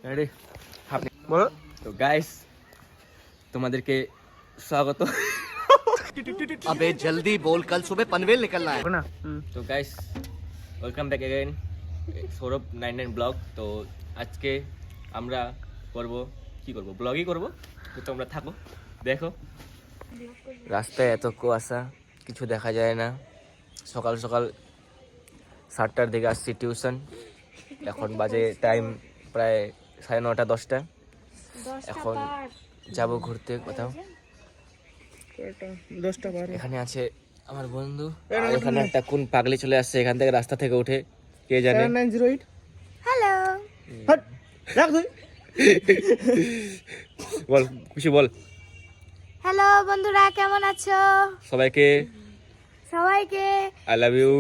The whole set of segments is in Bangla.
রেডি আপনি বলো তো গাইস তোমাদেরকে স্বাগত अबे जल्दी बोल कल सुबह पनवेल निकलना है না তো guys welcome back again Sourav 99 blog. তো আজকে আমরা করব ব্লগই করব, তো তোমরা থাকো দেখো। রাস্তায় এত কুয়াশা, কিছু দেখা যায় না। সকাল সকাল 7টার দিকে আসছি টিউশন, এখন বাজে টাইম প্রায় 9:30 10টা। এখন যাব ঘুরতে কোথাও। এখানে আছে আমার বন্ধু, আর এখানে একটা কোন পাগলি চলে আসছে এখান থেকে, রাস্তা থেকে উঠে, কে জানে। 7908 হ্যালো রাখ তুই বল, খুশি বল হ্যালো বন্ধুরা, কেমন আছো? সবাইকে সবাইকে আই লাভ ইউ।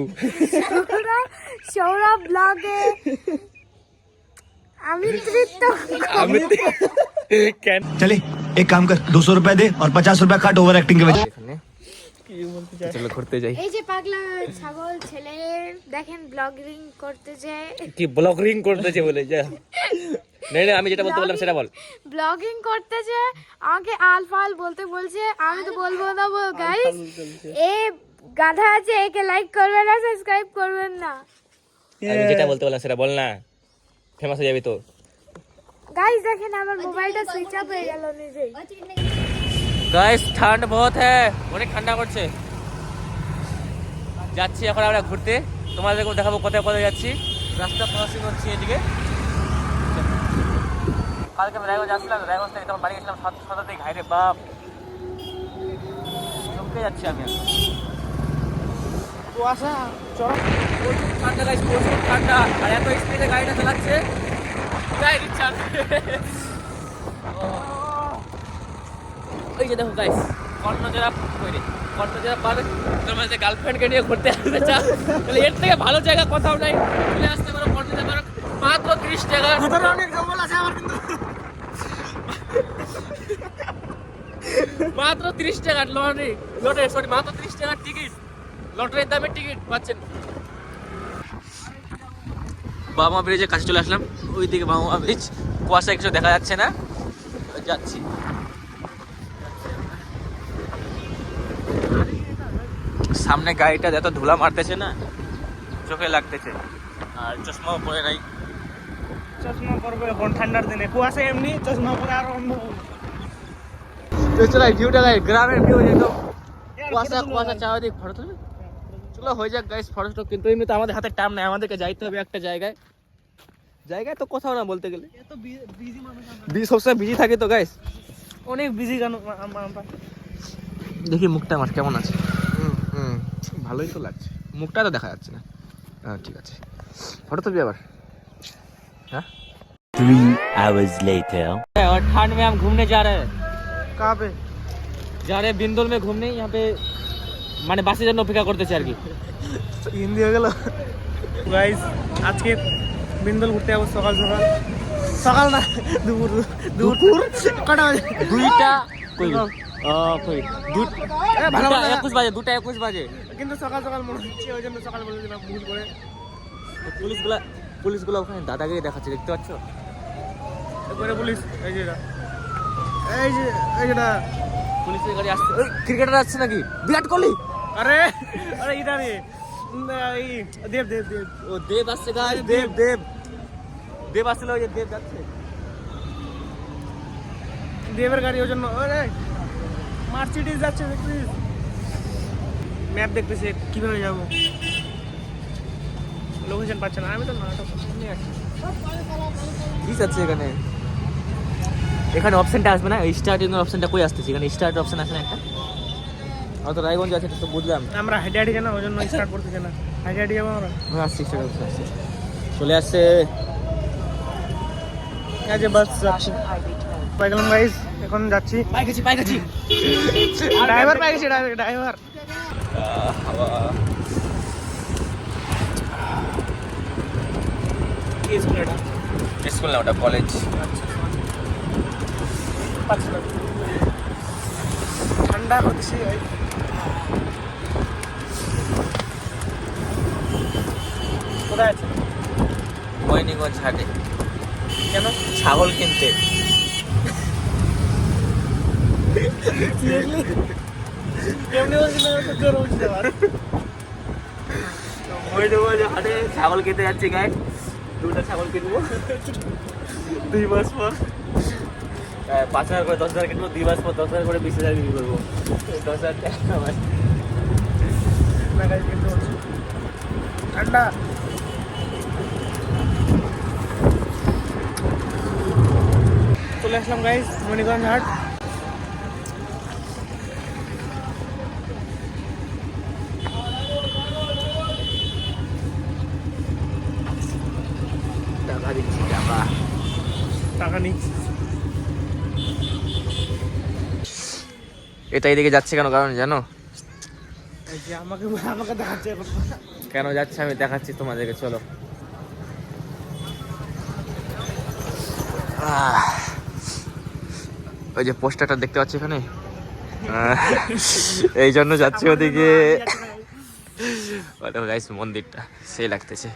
সৌরভ ব্লগে আমন্ত্রিত। আমি কেন चले एक काम कर 200 रुपए दे और 50 रुपए काट ओवर एक्टिंग के वजह এখানে চলো ঘুরতে যাই। এই যে পাগলা ছাগল ছেলে দেখেন ব্লগিং করতে যায়, কি ব্লগিং করতেছে বলে যা। না না, আমি যেটা বলতে বললাম সেটা বল। ব্লগিং করতে যে আমাকে আলফাল বলতে বলছে, আমি তো বলবো না গাইস। এ গাধা আছে, একে লাইক করবেন না, সাবস্ক্রাইব করবেন না। আমি যেটা বলতে বললাম সেটা বল না, ফেমাস হয়ে যাবি তো। গাইস দেখেন আমার মোবাইলটা সুইচ অফ হয়ে গেল নিজেই। গাইস ঠান্ডা বহুত হ্যাঁ, অনেক ঠান্ডা করছে। যাচ্ছি এখন আমরা ঘুরতে, তোমাদেরকে দেখাবো কোথায় কোথায় যাচ্ছি। রাস্তা ক্রসিং হচ্ছে এদিকে। কালকে আমি রায়গঞ্জ আসলাম, রায়গঞ্জ থেকে তখন বাড়ি গেছিলাম 7টা থেকে। ঘাইরে বাপ, চমকে যাচ্ছি আমি এখন। কুয়াশা চরম প্রচুর ঠান্ডা গাইস, প্রচুর ঠান্ডা। আর এত স্পিডে গাড়িটা চালাচ্ছে, গাড়ি দিচ্ছে। ওই যে দেখো গাইস, কর্ণজোড়া পাবে। তোমার যে গার্লফ্রেন্ডকে নিয়ে ঘুরতে আসতে চাও তাহলে এর থেকে ভালো জায়গা কোথাও নাই, চলে আসতে পারো কর্ণজোড়া পার্ক। মাত্র 30 টাকা। ভিতরে অনেক জঙ্গল আছে আমার, কিন্তু মাত্র 30 টাকা লটারি মাত্র 30 টাকার টিকিট, লটারির দামে টিকিট পাচ্ছেন। বাবা ব্রিজের কাছে চলে আসলাম, ওইদিকে বাবা ব্রিজ। কুয়াশা কিছু দেখা যাচ্ছে না, যাচ্ছি। সামনে গাড়িটা এত ধুলা মারতেছে না, চোখে লাগতেছে। আর চশমাও পরে নাই। চশমা পরবে এখন ঠান্ডার দিনে, কুয়াশা এমনি, চশমা পরে আরো অন্য। চলো ভিউটা গাই, গ্রামের ভিউ একদম কুয়াশা কুয়াশা চারিদিক। ফটো তুলবে, চলো হয়ে যাক গাইস ফটো। কিন্তু এমনি তো আমাদের হাতে টাইম নাই, আমাদেরকে যাইতে হবে একটা জায়গায়। তো কোথাও না বলতে গেলে, এত বিজি মানুষ সবসময় বিজি থাকে তো গাইস। অনেক বিজি গান। দেখি মুখটা আমার কেমন আছে। ভালোই তো লাগছে, মুখটা তো দেখা যাচ্ছে না। হ্যাঁ ঠিক আছে, ফটো তুলবি আবার। हाँ 3 hours later और ठंड में हम घूमने जा रहे हैं। कहाँ पे? बिंदुल में घूमने। यहाँ पे মানে বাসের জন্য অপেক্ষা করতেছি আর কি। হিন্দি হয়ে গেল গাইস। আজকে বিন্দল ঘুরতে যাবো সকাল সকাল। সকাল না, দুপুর দুপুর কটা বাজে? 2টা কই কই ভালো ভালো 2টা 21 বাজে। কিন্তু সকাল সকাল মনে হচ্ছে, ওই জন্য সকাল বলে দিলাম ভুল করে। পুলিশগুলো ওখানে দাদাগিরি দেখাচ্ছে, দেখতে পাচ্ছ? এরপরে পুলিশ এই যে এইটা পুলিশের গাড়ি আসছে। ওই ক্রিকেটার আসছে নাকি? বিরাট কোহলি। আরে আরে ইধার এই দেব দেব দেব ও দেব আসছে গাইস, দেব আসলে, ওই যে দেব যাচ্ছে। দেবের গাড়ি, ওই জন্য। আরে মার্সিডিজ যাচ্ছে, দেখছিস? ম্যাপ দেখতেছে কিভাবে যাবো, লোকেশন পাচ্ছে না। আমি তো নাটক নিয়ে আসি। ঠিক আছে, এখানে অপশনটা আসবে না, স্টার্টিং এর অপশনটা কই আসতেছে? এখানে স্টার্ট অপশন আসে না একটা? তো রায়গঞ্জ আছে তো বুঝলাম। আমরা হেঁটে হেঁটে না, ওই জন্য স্টার্ট করতেছি না। হেঁটে হেঁটে যাবো আমরা। আসছি, চলে আসছে। এই যে বাস যাচ্ছে, পাই গেলাম গাইস। এখন যাচ্ছি, পাই গেছি ড্রাইভার পাই গেছি, ড্রাইভার। স্কুল না, ওটা কলেজ। ঠান্ডা হচ্ছে ভাই। কোথায় আছে? ময়নিগঞ্জ ঘাটে। কেন? ছাগল কিনতে। কেমনি বলছিস না, তো জোর বলছিস আবার। ওই দেবো যে হাটে ছাগল কিনতে যাচ্ছি গায়ে, 2টা ছাগল কিনবো 2 মাস পর। 5,000 করে 10,000 কিনবো, 2 মাস পর 10,000 করে 20,000 বিক্রি করবো। 10,000 টাকা আমার। না গাইস, কিন্তু হচ্ছে ঠান্ডা। চলে আসলাম গাইস মণিগঞ্জ হাট। টাকা দিচ্ছি, টাকা। টাকা নিচ্ছি। এটা এদিকে যাচ্ছে কেন কারণ জানো? এই যে আমাকে আমাকে দেখাচ্ছে এখন। কেন যাচ্ছে আমি দেখাচ্ছি তোমাদেরকে, চলো। ওই যে পোস্টারটা দেখতে পাচ্ছি এখানে, এই জন্য যাচ্ছি ওদিকে। গাইস মন্দিরটা সেই লাগতেছে।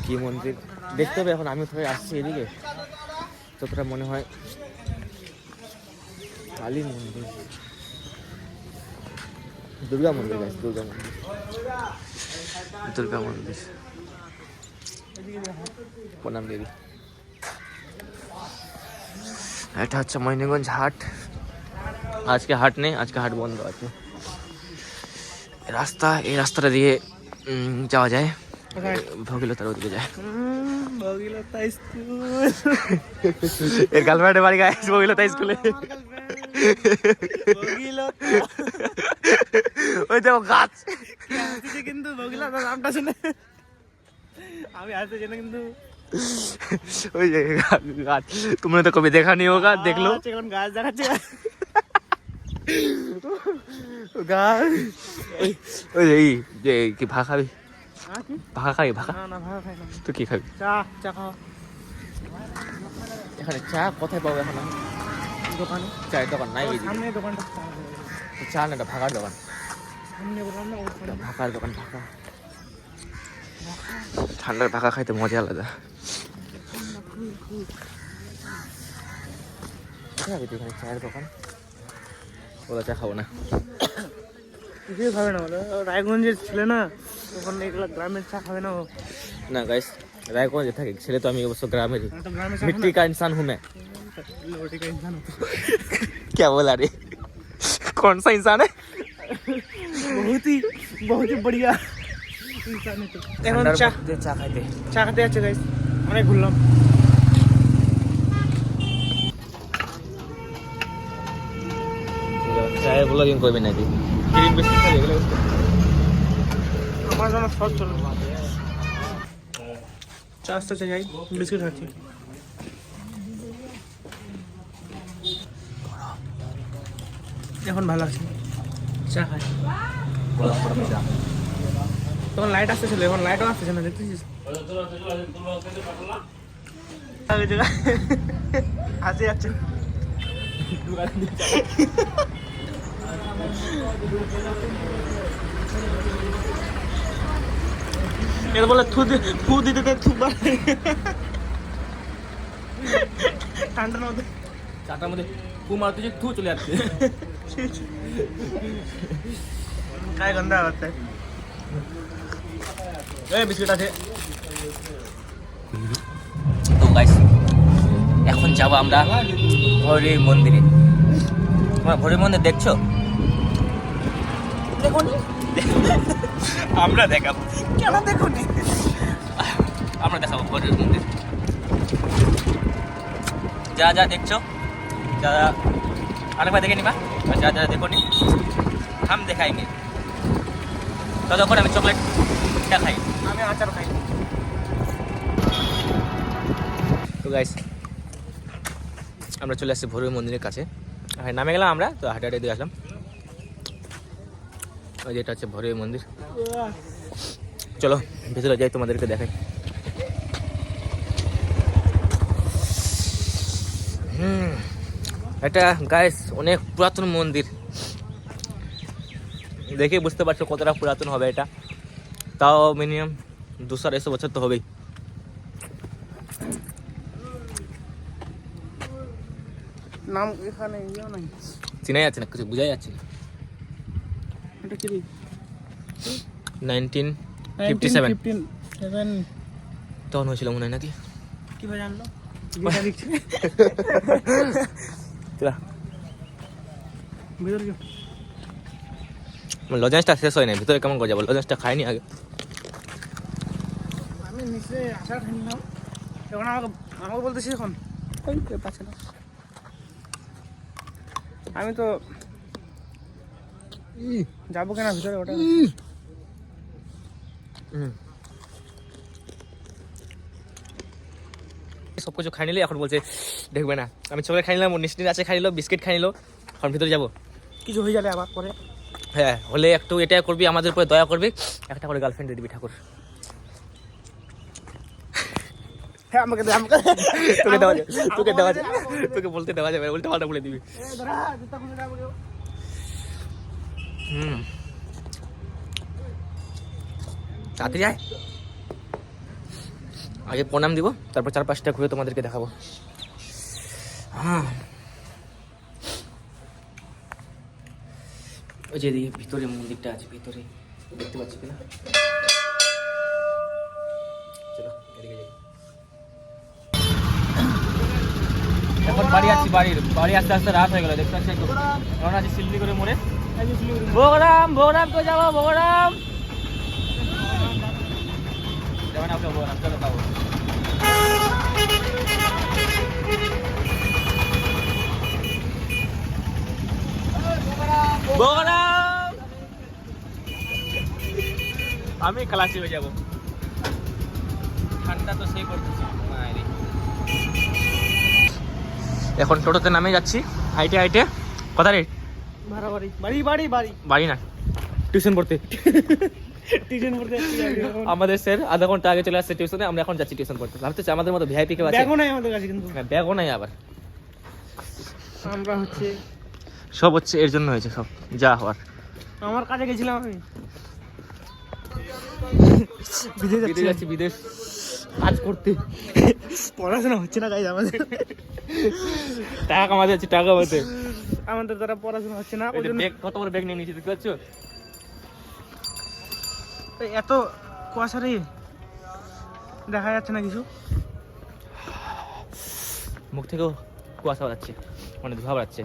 কি মন্দির দেখতে হবে এখন, আমি কোথায় আসছি এদিকে, যতটা মনে হয় কালী মন্দির, দুর্গা মন্দির গাইস, দুর্গা মন্দির, দুর্গা মন্দির। প্রণাম দেবী। এটা হচ্ছে মণিগঞ্জ হাট। আজকে হাট নেই, আজকে হাট বন্ধ আছে। রাস্তা, এই রাস্তাটা দিয়ে যাওয়া যায়, ভগীরথের ওদিকে যায়। ভগীরথ স্কুল। এর গার্লফ্রেন্ডের বাড়ি গাইস ভগীরথ স্কুলে। ভগীরথ। ওই দেখো গাছ। কিন্তু ভগীরথ নামটা শুনে আমি আসতে জেনে কিন্তু ওই যে গাছ, तुमने तो कभी देखा नहीं होगा, देख लो। এখন গাছ দেখাচ্ছে। গাছ ওই যে এই যে কি ভাগা খাবি? ভাগা খাবি? ভাগা? না না ভালো খাই না। তুই কি খাবি? চা চা খাও এখানে চা কোথায় পাবো এখন? আমি দোকানে, চায়ের দোকান নাই এদিকে। সামনে দোকানটা, চা না, এটা ভাগার দোকান। সামনে দোকান না, ওখানে। ভাগার দোকান, ভাগা। ঠান্ডার ভাগা খাইতে মজা আলাদা। কোথায় তুই এখানে চায়ের দোকান? ওরা চা খাবো না। কিছুই খাবে না বলো, রায়গঞ্জের ছেলে না, ওখানে এগুলো গ্রামের চা খাবে না ও। না গাইস, রায়গঞ্জে থাকি ছেলে তো, আমি অবশ্য গ্রামেরই। আমি তো গ্রামের চা मिट्टी का इंसान हूँ मैं। लोटे का इंसान हूँ। क्या बोला रे? कौन सा इंसान है? बहुत ही बढ़िया इंसान है तो। এখন চা চা খাইতে চা খেতে যাচ্ছে গাইস, অনেক ঘুরলাম। চায়ের ব্লগিং করবি নাকি? ক্রিম বিস্কুট খাবি এগুলো? আমার জন্য সব চলো। চা আসতে যাই, বিস্কুট খাচ্ছি। এখন ভালো আছে, চা খাই। তখন লাইট আসতেছিল, এখন লাইটও আসতেছে না, দেখতেছিস? আসে যাচ্ছে। এর বলে থু দিতে থু ঠান্ডার মধ্যে, চাটার মধ্যে ফু মারতে যে থু চলে যাচ্ছে। काय गंदा होता है। এই বিস্কুট আছে। তো গাইস এখন যাব আমরা ভৈরী মন্দিরে। তোমরা ভৈরী মন্দির দেখছো? দেখুনি? আমরা দেখাবো। কেন দেখুনি? আমরা দেখাবো ভৈরী মন্দির। যা যা দেখছো, যারা আরেকবার দেখে নিবা, আর যারা যারা দেখো নি हम दिखाएंगे। ততক্ষণ আমি চকলেট খাই। আমি আচার খাই। তো গাইস আমরা চলে আসছি ভৈরবী মন্দিরের কাছে, নামে গেলাম আমরা, তো হাঁটে হাঁটে দিয়ে আসলাম। ওই যেটা হচ্ছে ভৈরবী মন্দির। চলো ভেতরে যাই, তোমাদেরকে দেখাই। এটা গাইস অনেক পুরাতন মন্দির, দেখে বুঝতে পারছো কতটা পুরাতন হবে এটা। তাও মিনিমাম 200-250 বছর তো হবেই। নাম এখানে ইয়ে নাই। চেনা যাচ্ছে না, কিছু বোঝাই যাচ্ছে না। এটা কি 1957 1957 তখন হয়েছিল মনে হয় নাকি? কিভাবে জানলো? জিজ্ঞাসা লিখছে। ভিতরে কি? লজেন্সটা শেষ হয় না, ভিতরে কেমন করে যাবো? লজেন্সটা খাইনি আগে। আমি নিচে আশা খাইলাম, এখন আমাকে বলতেছি এখন ওই পাচ্ছে না। আমি তো যাবো কেনা ভিতরে ওটা। সব কিছু খাই নিলে এখন বলছে দেখবে না। আমি চকলেট খাই নিলাম, নিশ্চিত আছে খাই নিল, বিস্কিট খাই নিল, এখন ভিতরে যাবো। কিছু হয়ে যাবে আবার পরে। হ্যাঁ, হলে একটু এটা করবি, আমাদের উপরে দয়া করবি, একটা করে গার্লফ্রেন্ড দিবি ঠাকুর। হ্যাঁ আমাকে দে, আমাকে দে। তোকে দেওয়া যাবে, তোকে দেওয়া যাবে, তোকে বলতে দেওয়া যাবে, উল্টা পাল্টা বলে দিবি। তাড়াতাড়ি আয়, আগে প্রণাম দিব, তারপর 4-5টা ঘুরে তোমাদেরকে দেখাবো। হ্যাঁ, ওই যে এদিকে ভিতরে মন্দিরটা আছে, ভিতরে দেখতে পাচ্ছি কিনা? চলো এদিকে যাই। এখন বাড়ি আসছি, বাড়ি আস্তে আস্তে রাত হয়ে গেল, দেখতে পাচ্ছি। এখন আছি শিলিগুড়ি মোড়ে। বগরাম তো যাবো, বগরাম যাবো না, বগরাম চলো যাবো। বগরাম আমি ক্লাসে হয়ে যাবো, ঠান্ডা তো সেই করতেছে। এখন টোটোতে নামে যাচ্ছি, হাইটে হাইটে। কথা রে, ভাড়া বাড়ি বাড়ি বাড়ি বাড়ি বাড়ি না, টিউশন পড়তে। টিউশন পড়তে যাচ্ছি। আমাদের স্যার আধা ঘন্টা আগে চলে আসছে টিউশনে, আমরা এখন যাচ্ছি টিউশন পড়তে। ভাবতেছি আমাদের মতো ভিআইপি কেউ আছে? ব্যাগও নাই আমাদের কাছে কিন্তু। হ্যাঁ, ব্যাগও নাই আবার। আমরা হচ্ছে সব হচ্ছে এর জন্য হয়েছে, সব যা হওয়ার। আমার কাছে গেছিলাম আমি বিদেশ যাচ্ছি, বিদেশ কাজ করতে। পড়াশোনা হচ্ছে না গাইজ আমাদের, টাকা কামাতে যাচ্ছি, টাকা কামাতে। আমাদের দ্বারা পড়াশোনা হচ্ছে না। ওই জন্য ব্যাগ, কত বড় ব্যাগ নিয়ে নিয়েছি দেখতে পাচ্ছ? এত কুয়াশা রে, দেখা যাচ্ছে না কিছু। মুখ থেকেও কুয়াশা যাচ্ছে, মানে ধোঁয়া বেড়াচ্ছে।